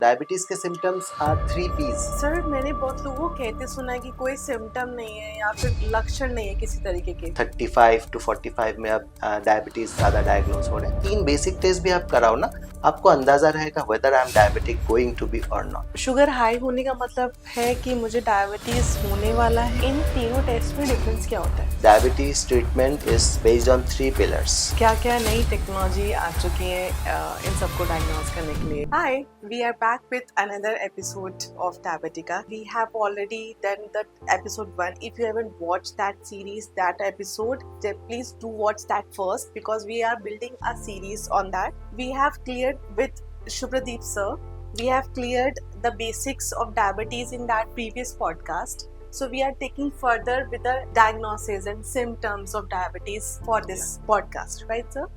Diabetes के symptoms are 3 P's। Sir मैंने बहुत लोगों को कहते सुना है कि कोई सिम्टम नहीं है या फिर लक्षण नहीं है किसी तरीके के। 35 to 45 में अब डायबिटीज ज्यादा डायग्नोज हो रहे हैं। 3 बेसिक टेस्ट भी आप कराओ ना, आपको अंदाजा रहेगा whether I am diabetic going to be or not. Sugar high होने का मतलब है कि मुझे डायबिटीज होने वाला है। इन तीनों टेस्ट में डिफरेंस क्या होता है? Diabetes treatment is based on 3 pillars. क्या क्या नई टेक्नोलॉजी आ चुकी है इन सबको डायग्नोज करने के लिए? Hi, we are back with another episode of Diabetica. We have already done the episode 1. If you haven't watched that series, that episode, then please do watch that first because we are building a series on that. We have cleared with Shubhradeep sir. We have cleared the basics of diabetes in that previous podcast. So we are taking further with the diagnosis and symptoms of diabetes for this podcast, right sir?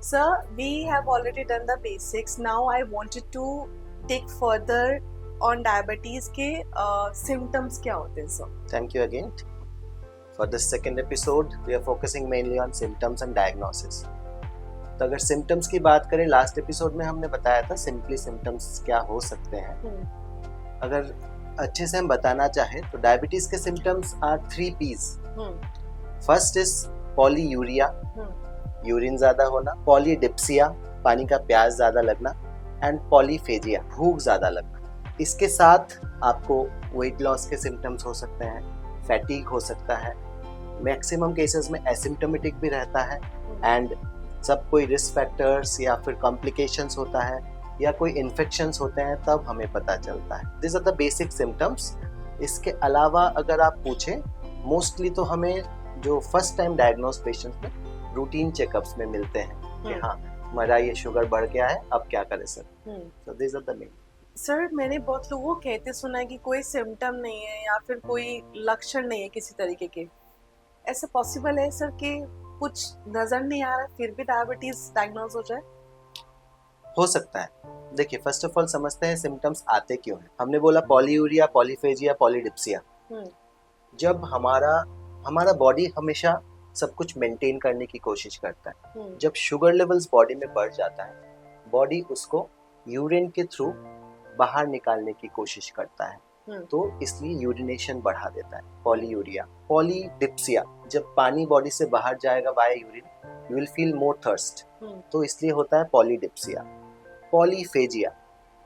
Sir, we have already done the basics. Now I wanted to take further on diabetes के symptoms क्या होते हैं sir? Thank you again. For this second episode, we are focusing mainly on symptoms and diagnosis. तो अगर symptoms की बात करें, last episode में हमने बताया था सिंपली symptoms क्या हो सकते हैं। अगर अच्छे से हम बताना चाहें तो डायबिटीज के symptoms are 3 P's. First is polyuria, urine ज्यादा होना, पॉलीडिप्सिया, पानी का प्यास ज्यादा लगना, एंड पॉलीफेजिया, भूख ज्यादा लगना। इसके साथ आपको वेट लॉस के सिम्टम्स हो सकते हैं, फैटीग हो सकता है, मैक्सिमम केसेस में एसिम्प्टोमेटिक भी रहता है, एंड सब कोई रिस्क फैक्टर्स या फिर कॉम्प्लिकेशंस होता है या कोई इन्फेक्शंस होते हैं तब हमें पता चलता है। This are the basic symptoms. इसके अलावा अगर आप पूछें, मोस्टली तो हमें जो फर्स्ट टाइम डायग्नोज पेशेंट्स में रूटीन चेकअप्स में मिलते हैं कि हाँ हमारा ये शुगर बढ़ गया है, अब क्या करें sir. So this are the main. Sir मैंने बहुत लोगों को कहते सुना है कि कोई सिम्टम नहीं है या फिर कोई लक्षण नहीं है किसी तरीके के। ऐसा पॉसिबल है सर कि कुछ नजर नहीं आ रहा फिर भी डायबिटीज डायग्नोज हो जाए? हो सकता है। देखिए, फर्स्ट ऑफ ऑल समझते हैं सिम्टम्स आते क्यों हैं। हमने बोला पॉलीयूरिया, पॉलीफेजिया, पॉलीडिप्सिया। जब हमारा बॉडी हमेशा सब कुछ मेंटेन करने की कोशिश करता है। जब शुगर लेवल्स बॉडी में बढ़ जाता है, बॉडी उसको यूरिन के थ्रू बाहर निकालने की कोशिश करता है, तो इसलिए यूरिनेशन बढ़ा देता है, पॉलीयूरिया। पॉलीडिप्सिया, जब पानी बॉडी से बाहर जाएगा by urine, you will feel more thirst, तो इसलिए होता है पॉलीडिप्सिया। पॉलीफेजिया,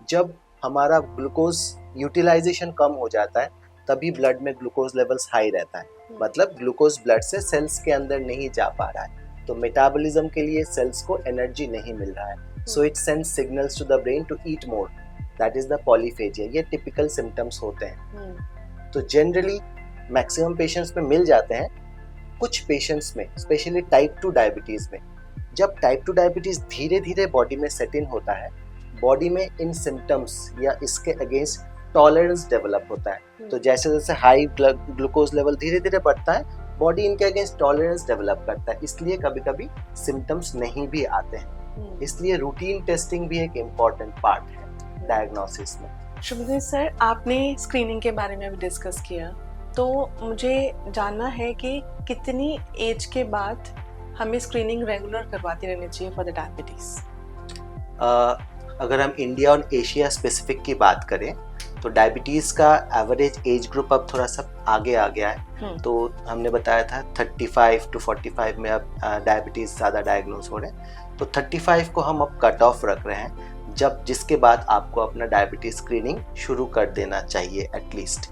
जब हमारा ग्लूकोज यूटिलाइजेशन कम हो जाता है तभी ब्लड में ग्लूकोज लेवल्स हाई रहता है, मतलब ग्लूकोज ब्लड से सेल्स के अंदर नहीं जा पा रहा है, तो मेटाबॉलिज्म के लिए सेल्स को एनर्जी नहीं मिल रहा है, so it sends signals to the brain to eat more. That is the polyphagia. ये टिपिकल सिम्टम्स होते हैं। तो जनरली मैक्सिमम पेशेंट्स में मिल जाते हैं। कुछ पेशेंट्स में, स्पेशली टाइप 2 डायबिटीज में, जब टाइप 2 डायबिटीज धीरे धीरे बॉडी में सेट इन होता है, बॉडी में इन सिम्टम्स या इसके अगेंस्ट टॉलरेंस डेवलप होता है। तो जैसे जैसे हाई ग्लूकोज लेवल धीरे धीरे बढ़ता है, बॉडी इनके अगेंस्ट टॉलरेंस डेवलप करता है, इसलिए कभी कभी सिम्टम्स नहीं भी आते हैं। इसलिए रूटीन टेस्टिंग भी एक इम्पॉर्टेंट पार्ट है डायग्नोसिस में। शुभदेव सर, आपने स्क्रीनिंग के बारे में भी डिस्कस किया, तो मुझे जानना है कि कितनी एज के बाद हमें स्क्रीनिंग रेगुलर करवाती रहनी चाहिए फॉर द डायबिटीज? अगर हम इंडिया और एशिया स्पेसिफिक की बात करें तो डायबिटीज का एवरेज एज ग्रुप अब थोड़ा सा आगे आ गया है। तो हमने बताया था 35 to 45 में अब डायबिटीज ज़्यादा डायग्नोज हो रहे हैं, तो 35 को हम अब कट ऑफ रख रहे हैं, जब जिसके बाद आपको अपना डायबिटीज स्क्रीनिंग शुरू कर देना चाहिए एटलीस्ट।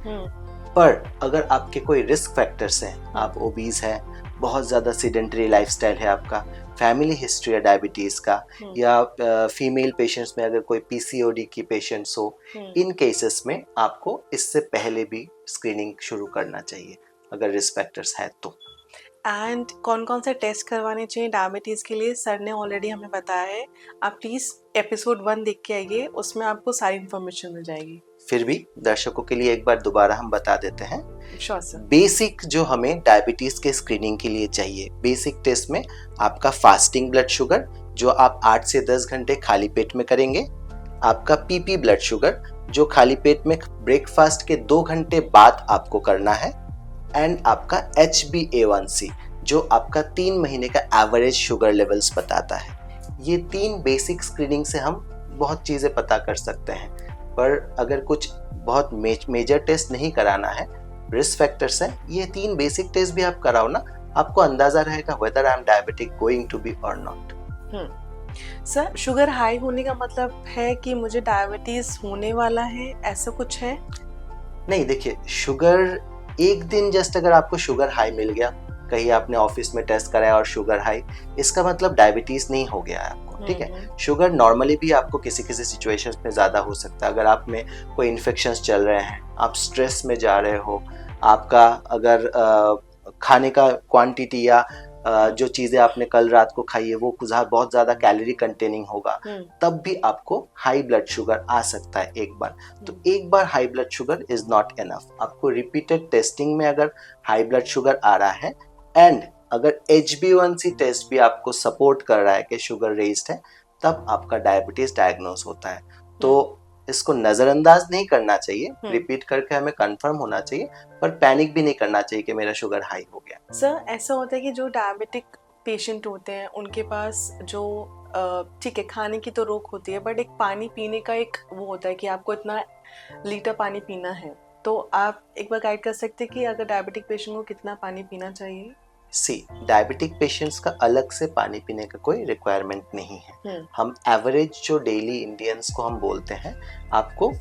पर अगर आपके कोई रिस्क फैक्टर्स हैं, आप ओबीज हैं, बहुत ज़्यादा सीडेंटरी लाइफस्टाइल है आपका, फैमिली हिस्ट्री है डायबिटीज़ का, या फीमेल पेशेंट्स में अगर कोई पीसीओडी की पेशेंट्स हो, इन केसेस में आपको इससे पहले भी स्क्रीनिंग शुरू करना चाहिए अगर रिस्क फैक्टर्स है तो। एंड कौन कौन से टेस्ट करवाने चाहिए डायबिटीज़ के लिए? सर ने ऑलरेडी हमें बताया है, आप प्लीज़ एपिसोड 1 देख के आइए, उसमें आपको सारी इन्फॉर्मेशन मिल जाएगी। फिर भी दर्शकों के लिए एक बार दोबारा हम बता देते हैं। Sure sir. बेसिक जो हमें डायबिटीज के स्क्रीनिंग के लिए चाहिए, बेसिक टेस्ट में आपका फास्टिंग ब्लड शुगर, जो आप 8 से 10 घंटे खाली पेट में करेंगे, आपका पीपी ब्लड शुगर, जो खाली पेट में ब्रेकफास्ट के 2 घंटे बाद आपको करना है, एंड आपका HbA1c, जो आपका 3 महीने का एवरेज शुगर लेवल्स बताता है। ये 3 बेसिक स्क्रीनिंग से हम बहुत चीज़ें पता कर सकते हैं। पर अगर कुछ बहुत मेजर टेस्ट नहीं कराना है, रिस्क फैक्टर्स है, ये 3 बेसिक टेस्ट भी आप कराओ ना, आपको अंदाजा रहेगा whether I am diabetic going to be or not. Sir, sugar high होने का मतलब है कि मुझे डायबिटीज होने वाला है, ऐसा कुछ है? नहीं, देखिए, शुगर एक दिन जस्ट अगर आपको शुगर हाई मिल गया, कहीं आपने ऑफिस में टेस्ट कराया और शुगर हाई, इसका मतलब डायबिटीज नहीं हो गया है आपको, ठीक है। शुगर नॉर्मली भी आपको किसी किसी सिचुएशंस में ज़्यादा हो सकता है। अगर आप में कोई इन्फेक्शंस चल रहे हैं, आप स्ट्रेस में जा रहे हो, आपका अगर खाने का क्वांटिटी या जो चीज़ें आपने कल रात को खाई है वो बहुत ज़्यादा कैलोरी कंटेनिंग होगा, तब भी आपको हाई ब्लड शुगर आ सकता है एक बार। तो एक बार high blood sugar is not enough. आपको रिपीटेड टेस्टिंग में अगर हाई ब्लड शुगर आ रहा है एंड अगर HbA1c टेस्ट भी आपको सपोर्ट कर रहा है कि शुगर रेज्ड है, तब आपका डायबिटीज डायग्नोज होता है। तो इसको नजरअंदाज नहीं करना चाहिए, रिपीट करके हमें कंफर्म होना चाहिए, पर पैनिक भी नहीं करना चाहिए कि मेरा शुगर हाई हो गया। सर, ऐसा होता है कि जो डायबिटिक पेशेंट होते हैं उनके पास जो ठीक है, खाने की तो रोक होती है, बट एक पानी पीने का एक वो होता है कि आपको इतना लीटर पानी पीना है। तो आप एक बार गाइड कर सकते हैं कि अगर डायबिटिक पेशेंट को कितना पानी पीना चाहिए? डायबिटिक पेशेंट्स का अलग से पानी पीने का कोई रिक्वायरमेंट नहीं है। हम एवरेज जो डेली इंडियंस को हम बोलते हैं, आपको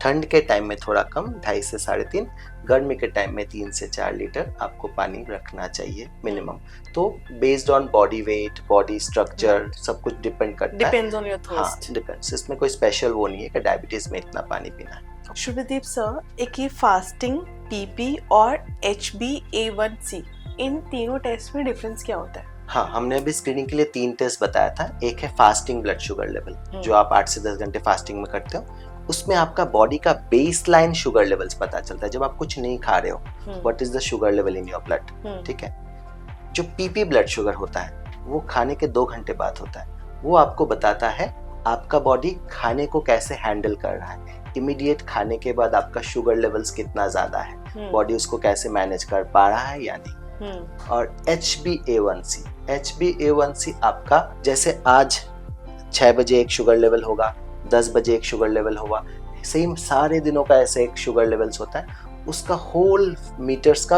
ठंड के टाइम में थोड़ा कम, 2.5 से 3.5, गर्मी के टाइम में 3 से 4 लीटर आपको पानी रखना चाहिए मिनिमम। तो based on body weight, body structure, सब कुछ डिपेंड करता है। Depends on your thirst. हाँ, डिपेंड्स। इसमें कोई स्पेशल वो नहीं है कि डायबिटीज में इतना पानी पीना है। शुभदीप सर, एक ये फास्टिंग, पीपी और HbA1c, इन तीनों टेस्ट में डिफरेंस क्या होता है? हाँ, हमने अभी स्क्रीनिंग के लिए 3 टेस्ट बताया था। एक है फास्टिंग ब्लड शुगर लेवल, जो आप 8 से 10 घंटे फास्टिंग में करते हो। उसमें आपका बॉडी का बेसलाइन शुगर लेवल्स पता चलता है, जब आप कुछ नहीं खा रहे हो, what is the sugar level in your blood, ठीक है। जो पीपी ब्लड शुगर होता है वो खाने के 2 घंटे बाद होता है। वो आपको बताता है आपका बॉडी खाने को कैसे हैंडल कर रहा है, इमीडिएट खाने के बाद आपका शुगर लेवल्स कितना ज्यादा है, बॉडी उसको कैसे मैनेज कर पा रहा है या नहीं। और HbA1c आपका, जैसे आज 6 बजे एक शुगर लेवल होगा, 10 बजे एक शुगर लेवल होगा, सेम सारे दिनों का ऐसे एक शुगर लेवल्स होता है। उसका होल मीटर्स का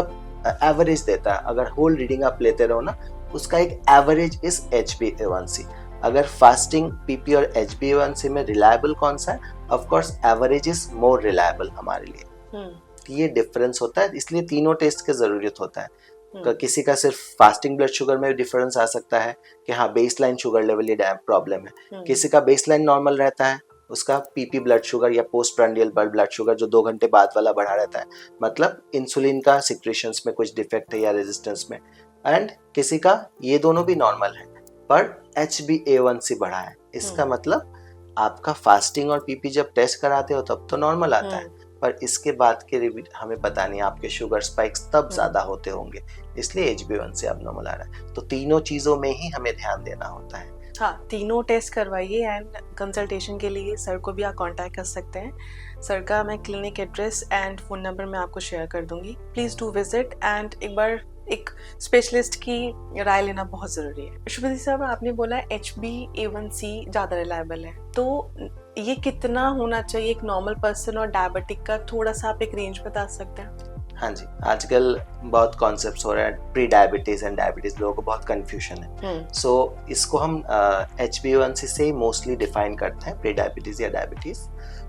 एवरेज देता है। अगर होल रीडिंग आप लेते रहो ना, उसका एक एवरेज इज HbA1c। अगर फास्टिंग, पीपी और HbA1c में रिलायबल कौन सा है? Of course average is more reliable हमारे लिए। ये डिफरेंस होता है, इसलिए तीनों टेस्ट की जरूरत होता है। किसी का सिर्फ फास्टिंग ब्लड शुगर में डिफरेंस आ सकता है कि हाँ, बेसलाइन शुगर लेवल ये प्रॉब्लम है। किसी का बेसलाइन नॉर्मल रहता है, उसका पीपी ब्लड शुगर या पोस्ट प्रांडियल ब्लड शुगर जो 2 घंटे बाद वाला बढ़ा रहता है, मतलब इंसुलिन का सिक्रेशंस में कुछ डिफेक्ट है या रेजिस्टेंस में। एंड किसी का ये दोनों भी नॉर्मल है पर HbA1c बढ़ा है। इसका मतलब आपका फास्टिंग और पीपी जब टेस्ट कराते हो तब तो नॉर्मल आता है, पर इसके बाद के हमें पता नहीं, आपके शुगर स्पाइक्स तब ज्यादा होते होंगे, इसलिए HbA1c अब नॉर्मल आ रहा है। तो तीनों चीजों में ही हमें ध्यान देना होता है। हाँ, तीनों टेस्ट करवाइए एंड कंसल्टेशन के लिए सर को भी आप कांटेक्ट कर सकते हैं। सर का मैं clinic address and phone number मैं आपको शेयर कर दूंगी। प्लीज़ डू विजिट एंड एक बार एक स्पेशलिस्ट की राय लेना बहुत ज़रूरी है। शुभदीप साहब, आपने बोला HbA1c ज़्यादा रिलायबल है, तो ये कितना होना चाहिए एक नॉर्मल पर्सन और डायबिटिक का? थोड़ा सा आप एक रेंज बता सकते हैं? हाँ जी, आजकल बहुत कॉन्सेप्ट्स हो रहे हैं, प्री डायबिटीज एंड डायबिटीज, लोगों को बहुत कंफ्यूजन है। सो इसको हम HbA1c से मोस्टली डिफाइन करते हैं, प्री डायबिटीज या डायबिटीज।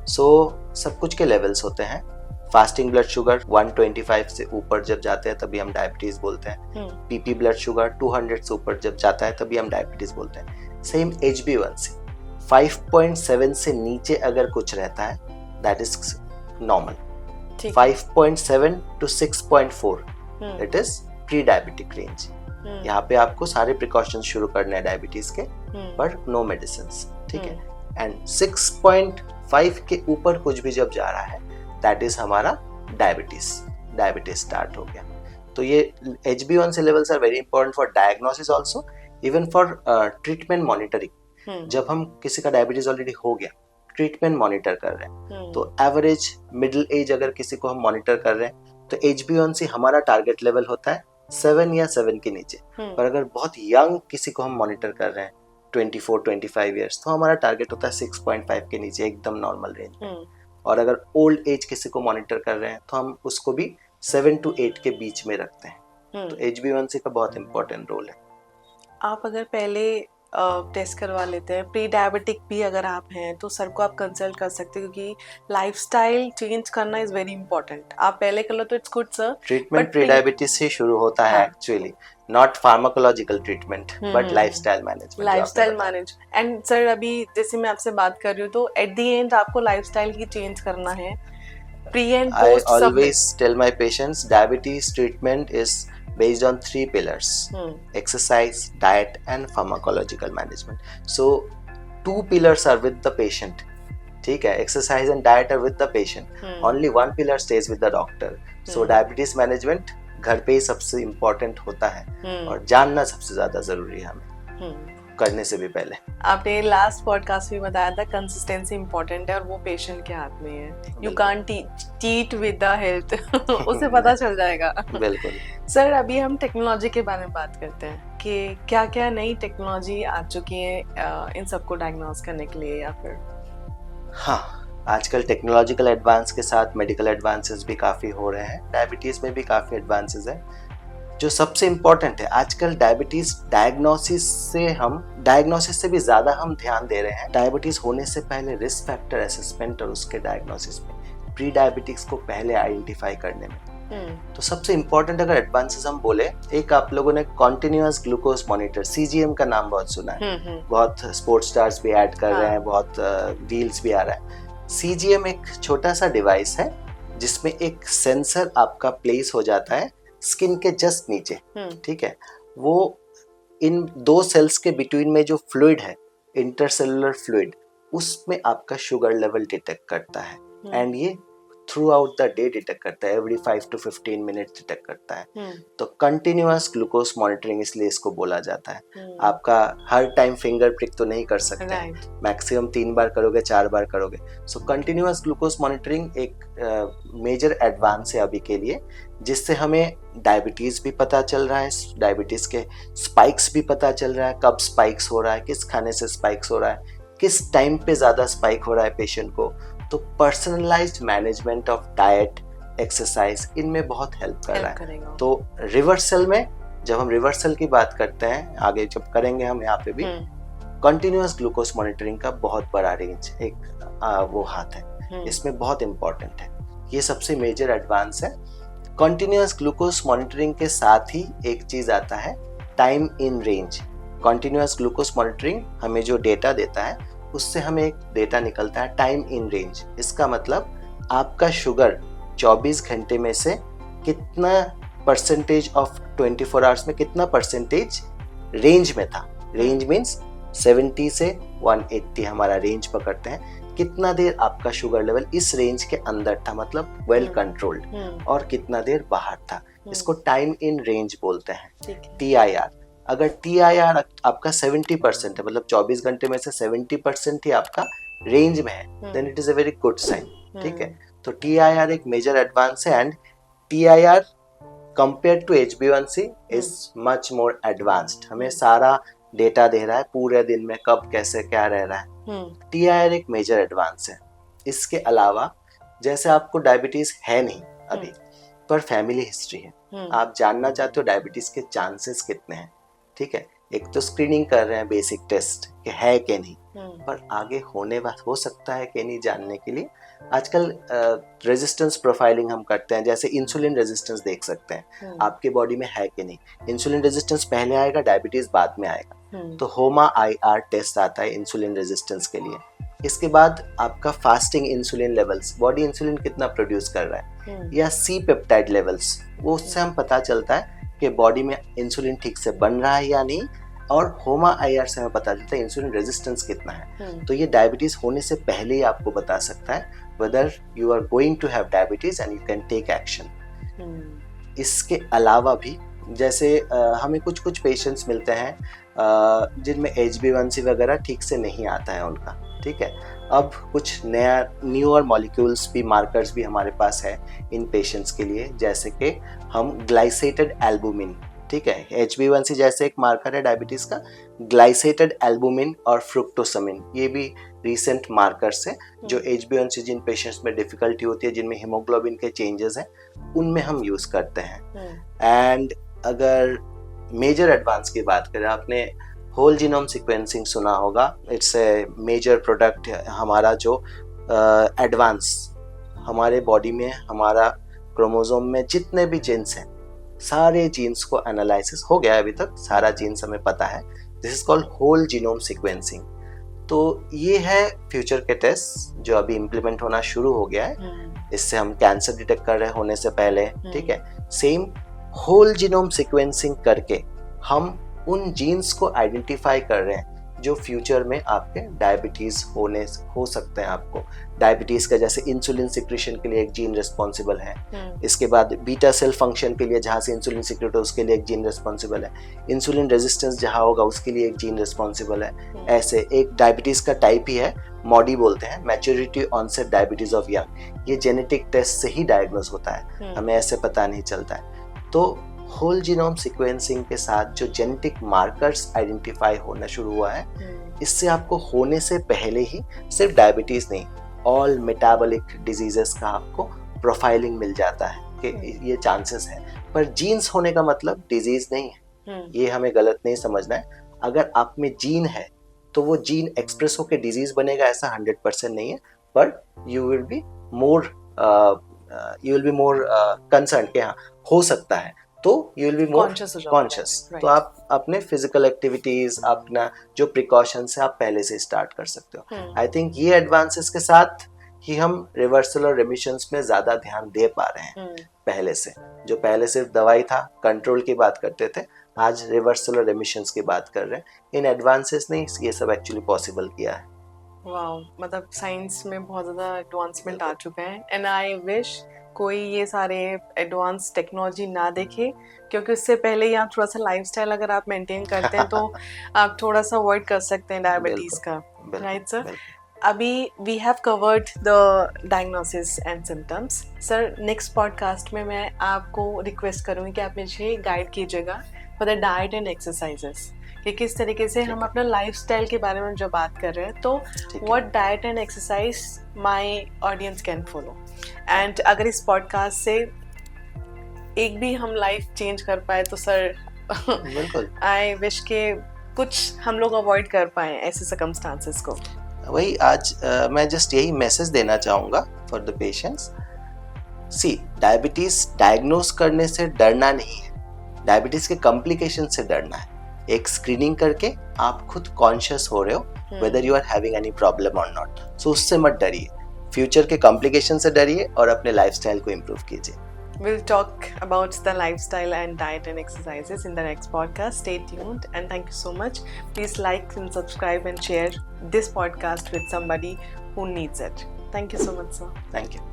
सो सब कुछ के लेवल्स होते हैं। फास्टिंग ब्लड शुगर 125 से ऊपर जब जाते हैं तभी हम डायबिटीज बोलते हैं। पीपी ब्लड शुगर 200 से ऊपर जब जाता है तभी हम डायबिटीज बोलते हैं। सेम HbA1c 5.7 से नीचे अगर कुछ रहता है, that is normal. 5.7 to 6.4 it is pre diabetic range. यहाँ पे आपको सारे प्रिकॉशंस शुरू करने हैं डायबिटीज के, पर नो मेडिसिन्स, ठीक है। एंड 6.5 के ऊपर कुछ भी जब जा रहा है, दैट इज हमारा डायबिटीज स्टार्ट हो गया। तो ये HbA1c levels are very important for diagnosis also, even for treatment monitoring. जब हम किसी का डायबिटीज ऑलरेडी हो गया, ट्रीटमेंट मॉनिटर कर रहे हैं, तो एवरेज मिडिल एज अगर किसी को हम मॉनिटर कर रहे हैं तो HbA1c हमारा टारगेट लेवल होता है 7 या 7 के नीचे। पर अगर बहुत यंग किसी को हम मॉनिटर कर रहे हैं 24-25 ईयर्स, तो हमारा टारगेट होता है 6.5 के नीचे, एकदम नॉर्मल रेंज में। और अगर ओल्ड एज किसी को मॉनिटर कर रहे हैं तो हम उसको भी 7 to 8 के बीच में रखते हैं। तो HbA1c का बहुत इंपॉर्टेंट रोल है। आप अगर पहले टेस्ट करवा लेते हैं, प्री डायबिटिक भी अगर आप हैं तो सर को आप कंसल्ट कर सकते हैं, क्योंकि लाइफस्टाइल चेंज करना इज वेरी इंपॉर्टेंट। आप पहले कर लो तो it's good sir. Treatment pre diabetes से शुरू होता है actually, not pharmacological treatment but lifestyle management. Lifestyle manage. And sir अभी जैसे मैं आपसे बात कर रही हूँ तो एट द एंड आपको लाइफस्टाइल की चेंज करना है, pre and post. I always tell my patients diabetes treatment is based on 3 pillars: exercise, diet and pharmacological management. So 2 pillars are with the patient, ठीक है, exercise and diet are with the patient, only 1 pillar stays with the doctor. So diabetes management घर पे ही सबसे important होता है और जानना सबसे ज्यादा जरूरी है हमें करने से भी पहले। आपने लास्ट पॉडकास्ट में बताया था कंसिस्टेंसी इम्पोर्टेंट है और वो पेशेंट के हाथ में है। You can't cheat with the health, उसे पता चल जाएगा। बिल्कुल सर, अभी हम टेक्नोलॉजी के बारे में बात करते हैं कि क्या क्या नई टेक्नोलॉजी आ चुकी है इन सबको डायग्नोस करने के लिए, या फिर हाँ, आजकल टेक्नोलॉजिकल एडवांस के साथ मेडिकल एडवांसेस भी काफ़ी हो रहे हैं। डायबिटीज़ में भी काफ़ी एडवांसेस है। जो सबसे इम्पोर्टेंट है आजकल डायबिटीज़ डायग्नोसिस से भी ज़्यादा हम ध्यान दे रहे हैं डायबिटीज़ होने से पहले रिस्क फैक्टर असेसमेंट और उसके डायग्नोसिस में, प्री डायबिटिक्स को पहले आइडेंटिफाई करने में। तो सबसे इम्पोर्टेंट अगर एडवांसेस हम बोले, एक आप लोगों ने कॉन्टिन्यूअस ग्लूकोज मॉनिटर CGM का नाम बहुत सुना है, बहुत स्पोर्ट्स स्टार्स भी ऐड कर रहे हैं, बहुत रील्स भी आ रहा है। CGM एक छोटा सा डिवाइस है जिसमें एक सेंसर आपका प्लेस हो जाता है स्किन के जस्ट नीचे, ठीक है। वो इन 2 सेल्स के बिटवीन में जो फ्लूइड है, इंटरसेलुलर फ्लूइड, उसमें आपका शुगर लेवल डिटेक्ट करता है एंड ये through out the day detect करता है, एवरी 5 to 15 मिनट्स डिटेक्ट करता है। तो कंटिन्यूअस ग्लूकोज मॉनिटरिंग इसलिए इसको बोला जाता है। आपका हर टाइम फिंगर प्रिक तो नहीं कर सकते, मैक्सिमम 3 बार करोगे, 4 बार करोगे। सो कंटिन्यूअस ग्लूकोज मॉनिटरिंग एक मेजर एडवांस है अभी के लिए, जिससे हमें डायबिटीज भी पता चल रहा है, डायबिटीज के स्पाइक्स भी पता चल रहा है, कब स्पाइक्स हो रहा है, किस खाने से स्पाइक्स हो रहा है, किस टाइम पे ज्यादा स्पाइक हो रहा है पेशेंट को। तो personalised management of diet, exercise, इनमें बहुत हेल्प कर रहा है। तो रिवर्सल में, जब हम रिवर्सल की बात करते हैं, आगे जब करेंगे हम यहाँ पे भी, कंटिन्यूअस ग्लूकोज मॉनिटरिंग का बहुत बड़ा रेंज एक वो हाथ है, इसमें बहुत इंपॉर्टेंट है। ये सबसे मेजर एडवांस है। कंटिन्यूअस ग्लूकोज मॉनिटरिंग के साथ ही एक चीज आता है, time in range. Continuous glucose monitoring हमें जो डेटा देता है उससे हमें एक डेटा निकलता है टाइम इन रेंज। इसका मतलब आपका शुगर 24 घंटे में से कितना परसेंटेज ऑफ 24 आवर्स में कितना परसेंटेज रेंज में था। रेंज मीन्स 70 से 180 हमारा रेंज पकड़ते हैं। कितना देर आपका शुगर लेवल इस रेंज के अंदर था, मतलब वेल कंट्रोल्ड, और कितना देर बाहर था। इसको टाइम इन रेंज बोलते हैं, TIR। अगर TIR आपका 70% है, मतलब 24 घंटे में से 70% ही आपका रेंज में है, then it is a very good sign, ठीक है। तो TIR एक मेजर एडवांस है and TIR compare to HbA1c is much more advanced. हमें सारा डेटा दे रहा है पूरे दिन में कब कैसे क्या रह रहा है। TIR एक मेजर एडवांस है। इसके अलावा जैसे आपको डायबिटीज है नहीं अभी, पर फैमिली हिस्ट्री है, आप जानना चाहते हो डायबिटीज के चांसेस कितने हैं, ठीक है। एक तो स्क्रीनिंग कर रहे हैं, बेसिक टेस्ट कि है कि नहीं, पर आगे होने हो सकता है कि नहीं जानने के लिए आजकल रेजिस्टेंस प्रोफाइलिंग हम करते हैं। जैसे इंसुलिन रेजिस्टेंस देख सकते हैं आपके बॉडी में है कि नहीं। इंसुलिन रेजिस्टेंस पहले आएगा, डायबिटीज बाद में आएगा। तो होमा IR टेस्ट आता है इंसुलिन रेजिस्टेंस के लिए। इसके बाद आपका fasting insulin levels, body insulin कितना प्रोड्यूस कर रहा है, या C पेप्टाइड लेवल्स, वो उससे हम पता चलता है कि बॉडी में इंसुलिन ठीक से बन रहा है या नहीं। और होमा IR से हमें पता चलता है इंसुलिन रेजिस्टेंस कितना है। तो ये डायबिटीज होने से पहले ही आपको बता सकता है whether you are going to have diabetes and you can take action. इसके अलावा भी जैसे हमें कुछ पेशेंट्स मिलते हैं जिनमें HbA1c वगैरह ठीक से नहीं आता है उनका, ठीक है। अब कुछ न्यूअर मॉलिक्यूल्स भी, मार्कर्स भी हमारे पास है इन पेशेंट्स के लिए, जैसे कि हम ग्लाइसेटेड एल्बुमिन, ठीक है। HbA1c जैसे एक मार्कर है डायबिटीज का, ग्लाइसेटेड एल्बुमिन और फ्रुक्टोसमिन, ये भी रिसेंट मार्कर्स है जो HbA1c जिन पेशेंट्स में डिफिकल्टी होती है, जिनमें हीमोग्लोबिन के चेंजेस हैं, उनमें हम यूज करते हैं। एंड अगर मेजर एडवांस की बात करें, आपने होल जीनोम सीक्वेंसिंग सुना होगा। इट्स ए मेजर प्रोडक्ट हमारा जो एडवांस हमारे बॉडी में, हमारा क्रोमोसोम में जितने भी जीन्स हैं, सारे जीन्स को एनालिसिस हो गया है अभी तक, सारा जीन्स हमें पता है। This is called whole genome sequencing. तो ये है फ्यूचर के टेस्ट जो अभी इम्प्लीमेंट होना शुरू हो गया है। इससे हम कैंसर डिटेक्ट कर रहे हैं होने से पहले, ठीक है। सेम होल जीनोम सीक्वेंसिंग करके हम उन जीन्स को आइडेंटिफाई कर रहे हैं जो फ्यूचर में आपके डायबिटीज हो सकते हैं। आपको डायबिटीज का जैसे इंसुलिन सिक्रेशन के लिए एक जीन रिस्पॉन्सिबल है, इसके बाद बीटा सेल फंक्शन के लिए जहाँ से इंसुलिन सिक्रेट हो उसके लिए एक जीन रिस्पॉन्सिबल है, इंसुलिन रेजिस्टेंस जहाँ होगा उसके लिए एक जीन रिस्पॉन्सिबल है। ऐसे एक डायबिटीज का टाइप ही है, मॉडी बोलते हैं, maturity onset diabetes of young. ये जेनेटिक टेस्ट से ही डायग्नोज होता है, हमें ऐसे पता नहीं चलता है। तो होल जीनोम सीक्वेंसिंग के साथ जो जेनेटिक मार्कर्स आइडेंटिफाई होना शुरू हुआ है, इससे आपको होने से पहले ही सिर्फ डायबिटीज नहीं, ऑल मेटाबॉलिक डिजीजेस का आपको प्रोफाइलिंग मिल जाता है कि ये चांसेस है। पर जीन्स होने का मतलब डिजीज नहीं है, ये हमें गलत नहीं समझना है। अगर आप में जीन है तो वो जीन एक्सप्रेस होकर डिजीज बनेगा ऐसा 100% नहीं है, पर you will be more concern कि हाँ हो सकता है, तो you will be more conscious. तो आप अपने फिजिकल एक्टिविटीज, अपना जो प्रिकॉशंस है आप पहले से स्टार्ट कर सकते हो। आई थिंक ये एडवांसेस के साथ ही हम रिवर्सल और रेमिशंस में ज्यादा ध्यान दे पा रहे हैं पहले से। जो पहले सिर्फ दवाई था, कंट्रोल की बात करते थे, आज रिवर्सल और रेमिशंस की बात कर रहे हैं। इन एडवांसेस ने ये सब एक्चुअली पॉसिबल किया है। वाओ, मतलब साइंस में बहुत ज़्यादा एडवांसमेंट आ चुका है। एंड आई विश कोई ये सारे एडवांस टेक्नोलॉजी ना देखे, क्योंकि उससे पहले ही आप थोड़ा सा लाइफस्टाइल अगर आप मेंटेन करते हैं तो आप थोड़ा सा अवॉइड कर सकते हैं डायबिटीज़ का, राइट सर? अभी we have covered the diagnosis and symptoms. Sir, next podcast में मैं आपको रिक्वेस्ट करूँगी कि आप मुझे गाइड कीजिएगा for the diet and exercises, कि किस तरीके से हम अपना लाइफस्टाइल के बारे में जो बात कर रहे हैं, तो what diet and exercise my audience can follow. And अगर इस पॉडकास्ट से एक भी हम लाइफ चेंज कर पाए तो सर आई विश के कुछ हम लोग अवॉइड कर पाए ऐसे सर्कमस्टांसेस को। वही आज मैं जस्ट यही मैसेज देना चाहूँगा for the patients. See, diabetes diagnose करने से डरना नहीं है, डायबिटीज के कॉम्प्लिकेशन से डरना है। एक स्क्रीनिंग करके आप खुद कॉन्शियस हो रहे हो whether you are having any problem or not, so उससे मत डरिए। फ्यूचर के कॉम्प्लिकेशन से डरिए और अपने लाइफस्टाइल को इम्प्रूव कीजिए। We'll talk about the lifestyle and diet and exercises in the next podcast. Stay tuned and thank you so much. Please like and subscribe and share this podcast with somebody who needs it. Thank you so much, sir. Thank you.